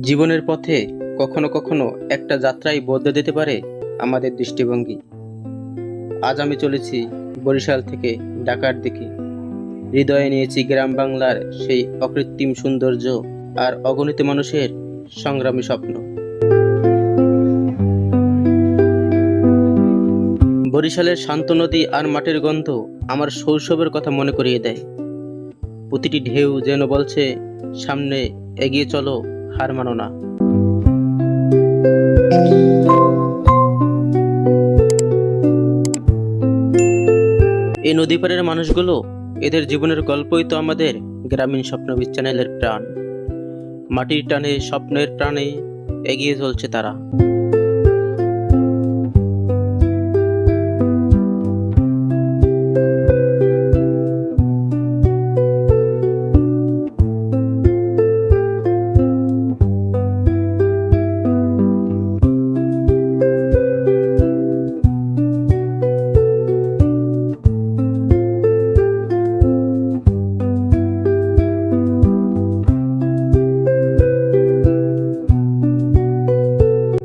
জীবনের পথে কখনো কখনো একটা যাত্রাই বদলে দিতে পারে আমাদের দৃষ্টিভঙ্গি। আজ আমি চলেছি বরিশাল থেকে ঢাকার দিকে। হৃদয়ে নিয়েছি গ্রাম বাংলার সেই অকৃত্রিম সৌন্দর্য আর অগণিত মানুষের সংগ্রামী স্বপ্ন। বরিশালের শান্ত নদী আর মাটির গন্ধ আমার শৈশবের কথা মনে করিয়ে দেয়। প্রতিটি ঢেউ যেন বলছে, সামনে এগিয়ে চলো, হার মানো না। এই নদী পাড়ের মানুষগুলো, এদের জীবনের গল্পই তো আমাদের গ্রামীণ স্বপ্নবীজ চ্যানেলের প্রাণ। মাটির টানে, স্বপ্নের প্রাণে এগিয়ে চলছে তারা।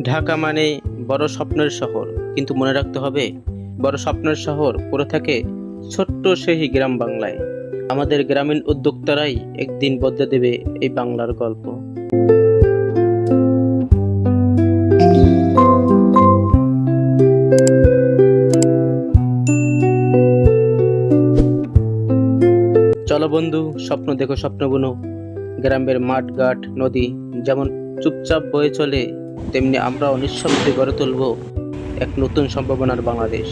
ঢাকা মানে বড় স্বপ্নের শহর, কিন্তু মনে রাখতে হবে, বড় স্বপ্নের শহর পড়ে থাকে ছোট্ট সেই গ্রাম বাংলায়। আমাদের গ্রামীণ উদ্যোক্তারাই একদিন বদলে দেবে এই বাংলার গল্প। চলো বন্ধু, স্বপ্ন দেখো, স্বপ্ন বুনো। গ্রামের মাঠ, ঘাট, নদী যেমন চুপচাপ বয়ে চলে, তেমনি আমরাও নিঃশব্দে গড়ে তুলব এক নতুন সম্ভাবনার বাংলাদেশ।